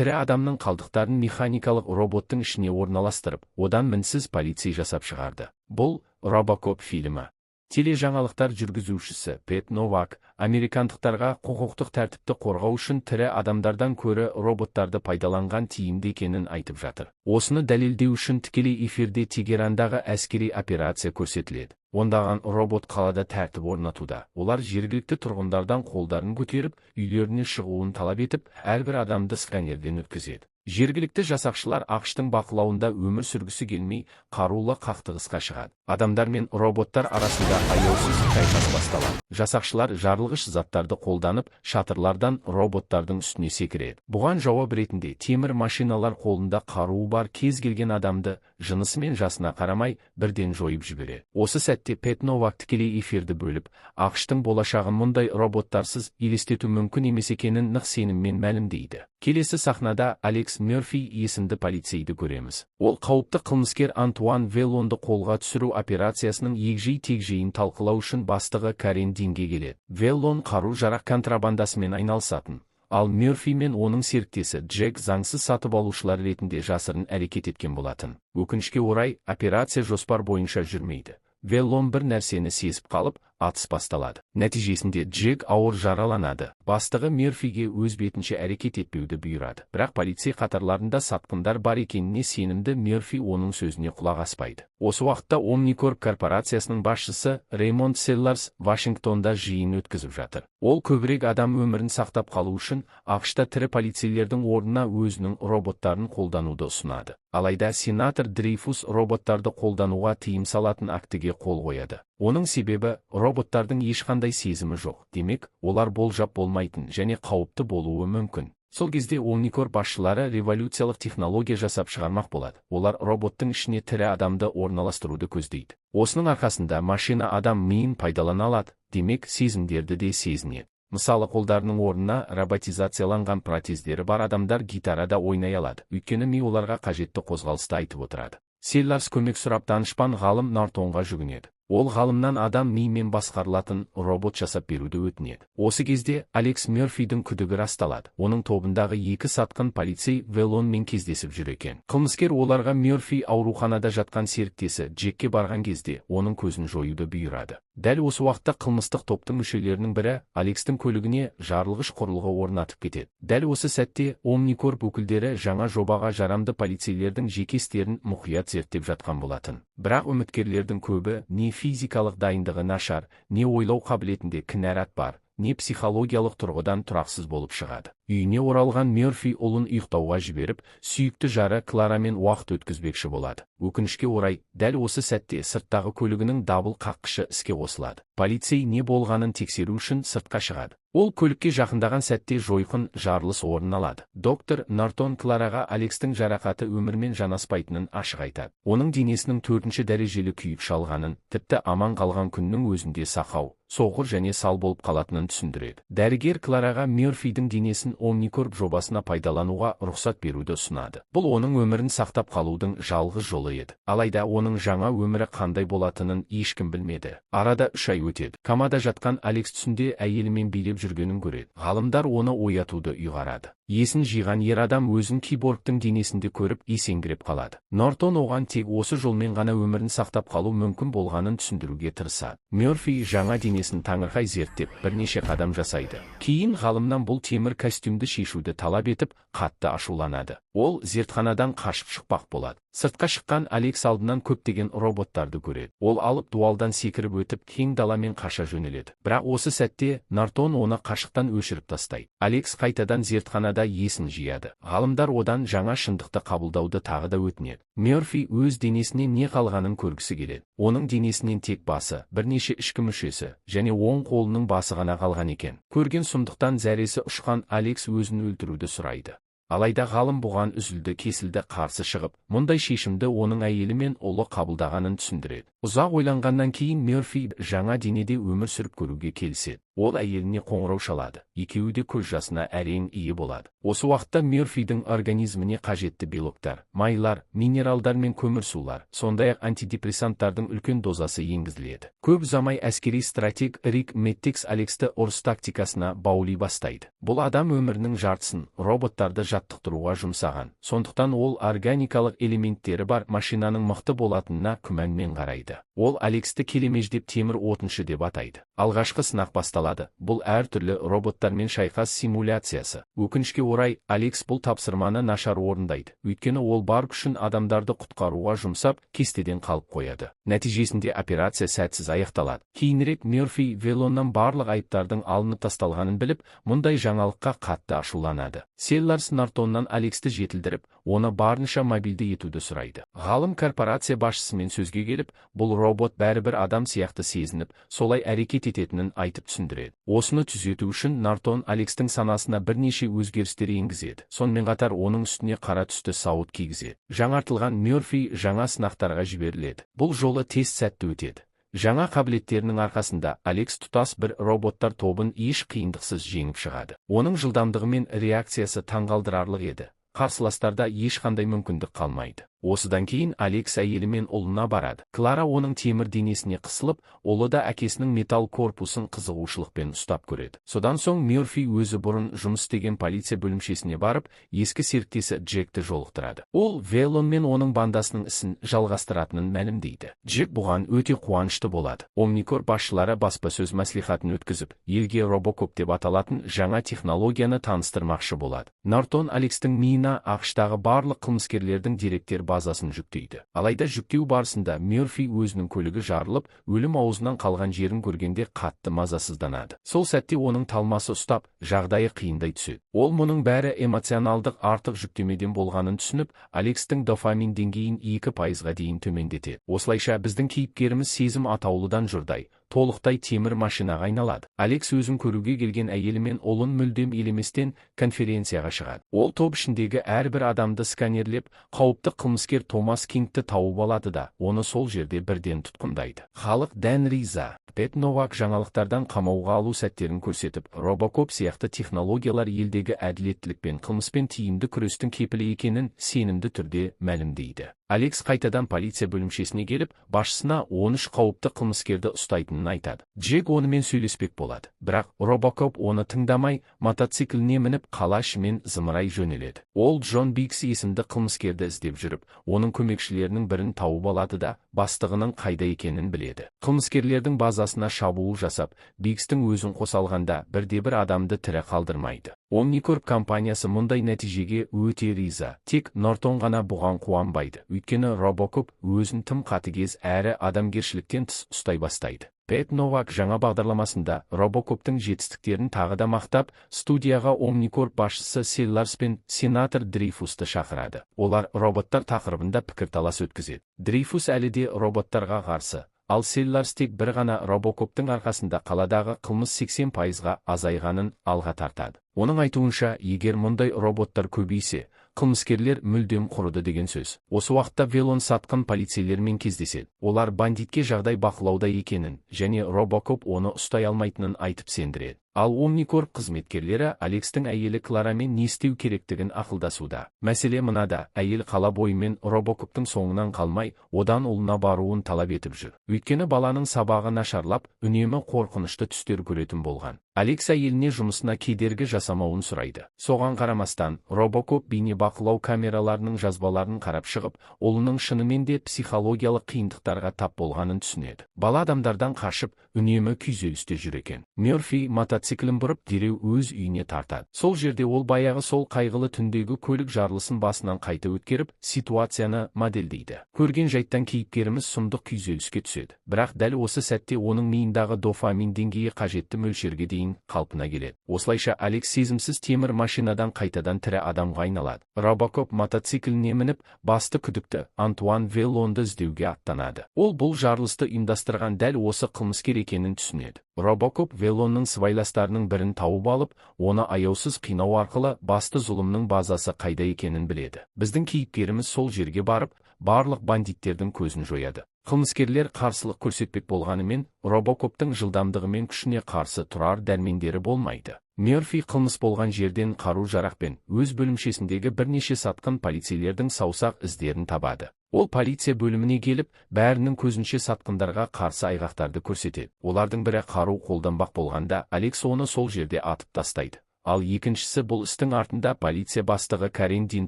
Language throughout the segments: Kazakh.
тірі адамның қалдықтарын механикалық роботтың ішіне орналастырып, одан мінсіз полицей жасап шығарды. Бұл Робокоп фильмі. Тележаңалықтар жүргізушісі Пэт Новак американдықтарға құқықтық тәртіпті қорғау үшін тірі адамдардан көрі роботтарды пайдаланған тиімді екенін айтып жатыр. Осыны дәлелдеу үшін тікелей эфирде Тегерандағы әскери операция көрсетіледі. Ондаған робот қалада тәртіп орнатуда. Олар жергілікті тұрғындардан қолдарын көтеріп, үйлеріне шығуын талап етіп, әрбір адамды сканерден өткізеді. Жергілікті жасақшылар ақштың бақылауында өмір сүргісі келмей, қарулы қақтығысқа шығады. Адамдар мен роботтар арасында аяусыз шайқас басталады. Жасақшылар жарылғыш заттарды қолданып, шатырлардан роботтардың үстіне секіреді. Бұған жауап ретінде темір машиналар қолында қаруы бар кез келген адамды, жынысы мен жасына қарамай, бірден жойып жібереді. Осы сәтте Пэт Новак тікелей эфирді бөліп, ақштың болашағын мұндай роботтарсыз елестету мүмкін емес екенін нық сеніммен мәлімдейді. Келесі сахнада Алекс Мерфи есімді полицейді көреміз. Ол қауіпті қылмыскер Антуан Веллонды қолға түсіру операциясының егжей-тегжейін талқылау үшін бастығы Карен Динге келеді. Веллон қару-жарақ контрабандасымен айналысатын, ал Мерфи мен оның серіктесі Джек заңсыз сатып алушылар ретінде жасырын әрекет еткен болатын. Өкінішке орай, операция жоспар бойынша жүрмейді. Веллон бір нәрсені сезіп қалып, атыс басталады. Нәтижесінде Джек ауыр жараланады. Бастығы Мерфиге өз бетінше әрекет етпеуді бұйырады. Бірақ полицей қатарларында сатқындар бар екеніне сенімді Мерфи оның сөзіне құлақ аспайды. Осы уақытта Omnicorp корпорациясының басшысы Реймонд Селларс Вашингтонда жиын өткізіп жатыр. Ол көбірек адам өмірін сақтап қалу үшін ақшта тірі полицейлердің орнына өзінің роботтарын қолдануды ұсынады. Алайда сенатор Дрейфус роботтарды қолдануға тыйым салатын актіге қол қояды. Оның себебі роботтардың ешқандай сезімі жоқ. Демек, олар болжап болмайтын және қауіпті болуы мүмкін. Сол кезде Omnicorp басшылары революциялық технология жасап шығармақ болады. Олар роботтың ішіне тірі адамды орналастыруды көздейді. Осының арқасында машина адам миын пайдалана алады, демек сезімдерді де сезінеді. Мысалы, қолдарының орнына роботизацияланған протездері бар адамдар гитарада ойнай алады, өйткені ми оларға қажетті қозғалысты айтып отырады. Селларс көмек сұрап данышпан ғалым Нортонға жүгінеді. Ол ғалымнан адам миымен басқарылатын робот жасап беруді өтінеді. Осы кезде Алекс Мерфидің күдігі расталады. Оның тобындағы екі сатқын полицей Веллонмен кездесіп жүр екен. Қылмыскер оларға Мерфи ауруханада жатқан серіктесі Джекке барған кезде оның көзін жоюды бұйырады. Дәл осы уақытта қылмыстық топтың мүшелерінің бірі Алекстің көлігіне жарылғыш құрылғы орнатып кетеді. Дәл осы сәтте Omnicorp өкілдері жаңа жобаға жарамды полицейлердің жеке істерін мұқият зерттеп жатқан болатын. Бірақ үміткерлердің көбі не физикалық дайындығы нашар, не ойлау қабілетінде кінәрат бар, не психологиялық тұрғыдан тұрақсыз болып шығады. Үйіне оралған Мерфи ұлын ұйықтауға жіберіп, сүйікті жары Кларамен уақыт өткізбекші болады. Өкінішке орай, дәл осы сәтте сырттағы көлігінің дабыл қаққышы іске қосылады. Полицей не болғанын тексеру үшін сыртқа шығады. Ол көлікке жақындаған сәтте жойқын жарылыс орын алады. Доктор Нортон Клараға Алекстің жарақаты өмірмен жанаспайтынын ашық айтады. Оның денесінің 4-ші дәрежелі күйік шалғанын, тіпті аман қалған күннің өзінде сақау, соғыр және сал болып қалатынын түсіндіреді. Дәрігер Клараға Мерфидің денесін Omnicorp жобасына пайдалануға рұқсат беруді ұсынады. Бұл оның өмірін сақтап қалудың жалғыз жолы еді. Алайда оның жаңа өмірі қандай болатынын ешкім білмеді. Арада 3 ай өтеді. Комада жатқан Алекс түсінде әйелімен билеп жүргенін көреді. Ғалымдар оны оятуды ұйғарады. Есін жиған ер адам өзін киборгтың денесінде көріп есеңгіреп қалады. Нортон оған тек осы жолмен ғана өмірін сақтап қалу мүмкін болғанын түсіндіруге тырысады. Мерфи жаңа денесін таңырқай зерттеп бірнеше қадам жасайды. Кейін ғалымнан бұл темір костюмді шешуді талап етіп, қатты ашуланады. Ол зертханадан қашып шықпақ болады. Сыртқа шыққан Алекс алдынан көптеген роботтарды көреді. Ол алып дуалдан секіріп өтіп, кең даламен қаша жөнеледі. Бірақ осы сәтте Нортон оны қашықтан өшіріп тастайды. Алекс қайтадан зертханада есін жияды. Ғалымдар одан жаңа шындықты қабылдауды тағы да өтінеді. Мерфи өз денесінен не қалғанын көргісі келеді. Оның денесінен тек басы, бірнеше ішкі мүшесі және оң қолының басы ғана қалған екен. Көрген сұмдықтан зәресі ұшқан Алекс өзін өлтіруді сұрайды. Алайда ғалым бұған үзілді-кесілді қарсы шығып, мұндай шешімді оның әйелі мен ұлы қабылдағанын түсіндіреді. Ұзақ ойланғаннан кейін Мерфи жаңа денеде өмір сүріп көруге келіседі. Ол әйеліне қоңырау шалады. Екеуі де көз жасына әрең ие болады. Осы уақытта Мёрфидің организміне қажетті белоктар, майлар, минералдар мен көмірсулар, сондай-ақ антидепрессанттардың үлкен дозасы енгізіледі. Көп ұзамай әскери стратег Рик Мэттикс Алексті ұрыс тактикасына баули бастайды. Бұл адам өмірінің жартысын роботтарды жаттықтыруға жұмсаған. Сондықтан ол органикалық элементтері бар машинаның мықты болатынына күмәнмен қарайды. Ол Алексті келемеждеп темір отыншы деп атайды. Алғашқы сынақ басталады. Бұл әртүрлі роботтармен шайқас симуляциясы. Өкінішке орай, Алекс бұл тапсырманы нашар орындайды. Өйткені ол бар күшін адамдарды құтқаруға жұмсап, кестеден қалып қояды. Нәтижесінде операция сәтсіз аяқталады. Кейінірек Мёрфи Вэллоннан барлық айыптардың алынып тасталғанын біліп, мұндай жаңалыққа қатты ашуланады. Селларс Нортоннан Алексті жетілдіріп, оны барынша мобильді етуді сұрайды. Ғалым корпорация басшысымен сөзге келіп, бұл робот бәрібір адам сияқты сезініп, солай әрекет ететінін айтып түсіндіреді. Осыны түзету үшін Нортон Алексдің санасына бірнеше өзгерістер енгізеді. Сонымен қатар оның үстіне қара түсті сауыт кигізеді. Жаңартылған Мёрфи жаңа сынақтарға жіберіледі. Бұл жолы тест сәтті өтеді. Жаңа қабілеттерінің арқасында Алекс тұтас бір роботтар тобын еш қиындықсыз жеңіп шығады. Оның жылдамдығы мен реакциясы таңғалдырарлық еді. Қарсыластарда ешқандай мүмкіндік қалмайды. Осыдан кейін Алекс әйелі мен ұлына барады. Клара оның темір денесіне қысылып, ұлы да әкесінің металл корпусын қызығушылықпен ұстап көреді. Содан соң Мёрфи өзі бұрын жұмыс істеген полиция бөлімшесіне барып, ескі серіктесі Джекті жолықтырады. Ол Вэллон мен оның бандасының ісін жалғастыратынын мәлімдейді. Джек бұған өте қуанышты болады. Омникор басшылары баспасөз мәслихатын өткізіп, елге робокоп деп аталатын жаңа технологияны таныстырмақшы болады. Нортон Алексдің миына ақштағы барлық қылмыскерлердің деректер базасын жүктейді. Алайда жүктеу барысында Мёрфи өзінің көлігі жарылып, өлім аузынан қалған жерін көргенде қатты мазасызданады. Сол сәтте оның талмасы ұстап, жағдайы қиындай түседі. Ол мұның бәрі эмоционалдық артық жүктемеден болғанын түсініп, Алексдің дофамин деңгейін 2%-ға дейін төмендетеді. Осылайша біздің кейіпкеріміз сезім атаулыдан жұрдай, толықтай темір машинаға айналады. Алекс өзін көруге келген әйелі мен ұлын мүлдем елеместен конференцияға шығады. Ол топ ішіндегі әрбір адамды сканерлеп, қауіпті қылмыскер Томас Кингті тауып алады да, оны сол жерде бірден тұтқындайды. Халық дән риза. Пэт Новак жаңалықтардан қамауға алу сәттерін көрсетіп, робокоп сияқты технологиялар елдегі әділеттілік пен қылмыспен тиімді күрестің кепілі екенін сенімді түрде мәлімдейді. Алекс қайтадан полиция бөлімшесіне келіп, басшысына 13 қауіпті қылмыскерді ұстайтынын айтады. Джек онымен сөйлеспек болады. Бірақ робокоп оны тыңдамай, мотоцикліне мініп қала ішімен зымырай жөнеледі. Ол Джон Бикс есімді қылмыскерді іздеп жүріп, оның көмекшілерінің бірін тауып алады да, бастығының қайда екенін біледі. Қылмыскерлердің базасына шабуыл жасап, Бикстің өзін қоса алғанда бірде-бір адамды тірі қалдырмайды. Омникорп компаниясы мұндай нәтижеге өте риза. Тек Нортон ғана бұған қуанбайды. Өйткені робокоп өзін тым қатыгез әрі адамгершіліктен тыс ұстай бастайды. Пэт Новак жаңа бағдарламасында робокоптың жетістіктерін тағы да мақтап, студияға Омникорп басшысы Селларс пен сенатор Дрейфусты шақырады. Олар роботтар тақырыбында пікірталас өткізеді. Дрейфус әлі де роботтарға қарсы, ал Селларс тек бір ғана робокоптың арқасында қаладағы қылмыс 80%-ға азайғанын алға тартады. Оның айтуынша, егер мұндай роботтар көбейсе, қылмыскерлер мүлдем құрыды деген сөз. Осы уақытта Вэллон сатқын полицейлермен кездеседі. Олар бандитке жағдай бақылауда екенін және робокоп оны ұстай алмайтынын айтып сендіреді. Ал Омникорп қызметкерлері Алексдің әйелі Кларамен не істеу керектігін ақылдасуда. Мәселе мынада, әйел қала бойымен робокоптың соңынан қалмай, одан ұлына баруын талап етіп жүр. Өйткені баланың сабағы нашарлап, үнемі қорқынышты түстер көретін болған. Алекс әйеліне жұмысына кедергі жасамауын сұрайды. Соған қарамастан, робокоп бейнебақылау камераларының жазбаларын қарап шығып, ұлының шынымен де психологиялық қиындықтарға тап болғанын түсінеді. Бала адамдардан қашып, үнемі күйзелісте жүр екен. Мёрфи мотоциклін бұрып дереу өз үйіне тартады. Сол жерде ол баяғы сол қайғылы түндегі көлік жарылысын басынан қайта өткеріп, ситуацияны модельдейді. Көрген жайттан кейіпкеріміз сұмдық күйзеліске түседі. Бірақ дәл осы сәтте оның миындағы дофамин деңгейі қажетті мөлшерге дейін қалпына келеді. Осылайша Алекс сезімсіз темір машинадан қайтадан тірі адамға айналады. Робокоп мотоцикліне мініп, басты күдікті Антуан Вэллонды іздеуге аттанады. Ол бұл жарылысты ұйымдастырған дәл осы қылмыскер екенін түсінеді. Робокоп Вэллонның сыбайластарының бірін тауып алып, оны аяусыз қинау арқылы басты зұлымның базасы қайда екенін біледі. Біздің кейіпкеріміз сол жерге барып, барлық бандиттердің көзін жояды. Қылмыскерлер қарсылық көрсетпек болғанымен, Робокоптың жылдамдығы мен күшіне қарсы тұрар дәрмендері болмайды. Мерфи қылмыс болған жерден қару-жарақпен өз бөлімшесіндегі бірнеше сатқын полицейлердің саусақ іздерін табады. Ол полиция бөліміне келіп, бәрінің көзінше сатқындарға қарсы айғақтарды көрсетеді. Олардың бірі қару қолданбақ болғанда, Алекс оны сол жерде атып тастайды. Ал екіншісі бұл істің артында полиция бастығы Карен Дин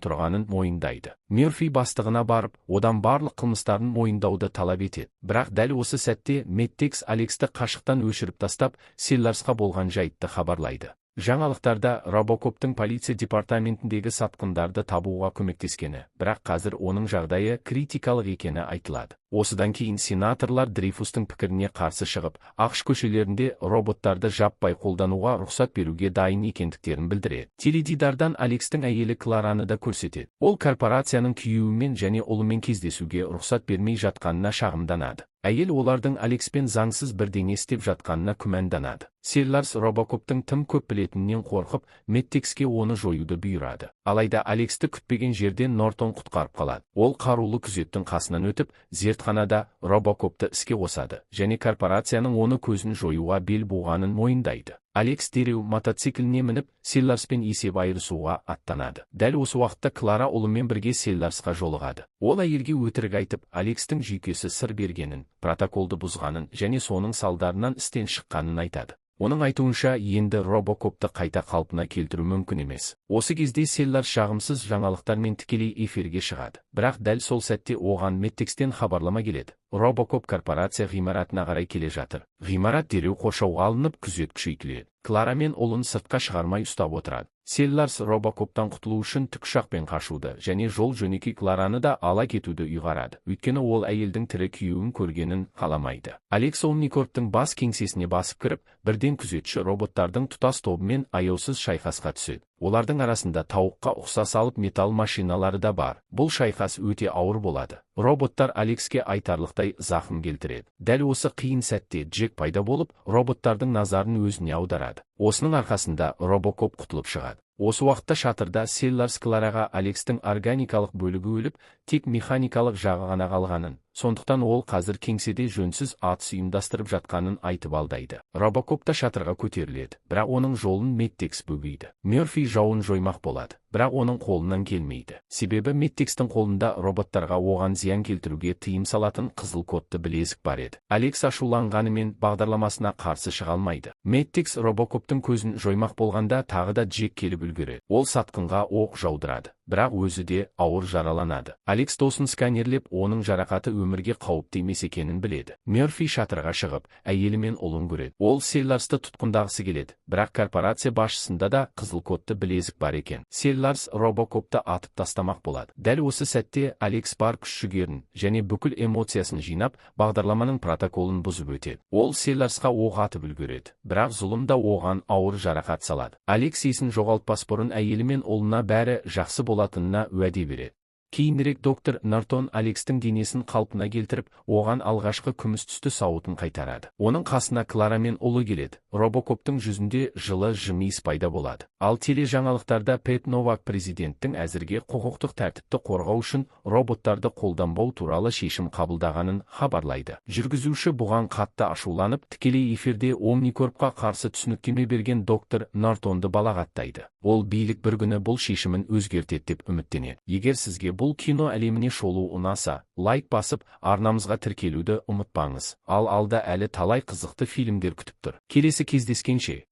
тұрғанын мойындайды. Мерфи бастығына барып, одан барлық қылмыстарын мойындауды талап етеді. Бірақ дәл осы сәтте Мэттекс Алексті қашықтан өшіріп тастап, Селларсқа болған жайтты хабарлайды. Жаңалықтарда Робокоптың полиция департаментіндегі сатқындарды табуға көмектескені, бірақ қазір оның жағдайы критикалық екені айтылады. Осыдан кейін сенаторлар Дрейфустың пікіріне қарсы шығып, ақш көшелерінде роботтарды жаппай қолдануға рұқсат беруге дайын екендіктерін білдіреді. Теледидардан Алексті әйелі Клараны да көрсетеді. Ол корпорацияның күйеуімен және ұлымен кездесуге рұқсат бермей жатқанына шағымданады. Әйел олардың Алекспен заңсыз бірдеңе істеп жатқанына күмәнданады. Селларс Робокоптың тым көп білетінінен қорқып, Мэттекске оны жоюды бұйырады. Алайда Алексті күтпеген жерден Нортон құтқарып қалады. Ол қарулы күзеттің қасынан өтіп, зертханада Робокопты іске қосады, және корпорацияның оны көзін жоюға бел буғанын мойындайды. Алекс дереу мотоцикліне мініп, Селларспен есеп айырысуға аттанады. Дәл осы уақытта Клара ұлымен бірге Селларсқа жолығады. Ол әйелге өтірік айтып, Алексті жүйкесі сыр бергенін, протоколды бұзғанын және соның салдарынан істен шыққанын айтады. Оның айтуынша, енді Робокопты қайта қалпына келтіру мүмкін емес. Осы кезде Селларс жағымсыз жаңалықтармен тікелей эфирге шығады. Бірақ дәл сол сәтте оған Мэттекстен хабарлама келеді. Робокоп корпорация ғимаратына қарай келе жатыр. Ғимарат дереу қоршауға алынып, күзет күшейтіледі. Клара мен ұлын сыртқа шығармай ұстап отырады. Селларс Робокоптан құтылу үшін тікұшақпен қашуды және жол жөнекей Клараны да ала кетуді ұйғарады. Өйткені ол әйелдің тірі күйеуін көргенін қаламайды. Алекс Омникорптың бас кеңсесіне басып кіріп, бірден күзетші роботтардың тұтас тобымен аяусыз шайқасқа түседі. Олардың арасында тауыққа ұқсас алып металл машиналары да бар. Бұл шайқас өте ауыр болады. Роботтар Алекске айтарлықтай зақым келтіреді. Дәл осы қиын сәтте Джек пайда болып, роботтардың назарын өзіне аударады. Осының арқасында Робокоп құтылып шығады. Осы уақытта шатырда Селларс Клараға Алексті органикалық бөлігі өліп, тек механикалық жағы ғана қалғанын, сондықтан ол қазір кеңседе жөнсіз атыс ұйымдастырып жатқанын айтып алдайды. Робокоп та шатырға көтеріледі, бірақ оның жолын Мэттекс бөгейді. Мерфи жауын жоймақ болады, бірақ оның қолынан келмейді. Себебі Мэттекстің қолында роботтарға оған зиян келтіруге тыйым салатын қызыл кодты білезік бар еді. Алекс ашуланғанымен бағдарламасына қарсы шыға алмайды. Мэттекс Робокоптың көзін жоймақ болғанда тағы да Джек келіп үлгереді. Ол сатқынға оқ жаудырады, бірақ өзі де ауыр жараланады. Алекс досын сканерлеп, оның жарақаты өмірге қауіпті емес екенін біледі. Мерфи шатырға шығып, әйелі мен ұлын көреді. Ол Селларсты тұтқындағысы келеді, бірақ корпорация басшысында да қызыл кодты білезік бар екен. Селларс Робокопты атып тастамақ болады. Дәл осы сәтте Алекс бар күш-жігерін және бүкіл эмоциясын жинап, бағдарламаның протоколын бұзып өтеді. Ол Селларсқа оқ атып үлгереді, бірақ зұлым да оған ауыр жарақат салады. Алекс есін жоғалтпас бұрын әйелі мен ұлына бәрі жақсы болатынына уәде береді. Кейінірек доктор Нортон Алексті денесін қалпына келтіріп, оған алғашқы күміс түсті сауытын қайтарады. Оның қасына Клара мен ұлы келеді. Робокоптың жүзінде жылы жымиыс пайда болады. Ал тележаңалықтарда Пэт Новак президенттің әзірге құқықтық тәртіпті қорғау үшін роботтарды қолданбау туралы шешім қабылдағанын хабарлайды. Жүргізуші бұған қатты ашуланып, тікелей эфирде Омникорпқа қарсы түсініктеме берген доктор Нортонды балағаттайды. Ол билік бір күні бұл шешімін өзгертеді деп үміттенеді. Егер сізге бұл кино әлеміне шолу ұнаса, лайк басып, арнамызға тіркелуді ұмытпаңыз. Ал алда әлі талай қызықты фильмдер күтіп тұр. Келесі кездескенше.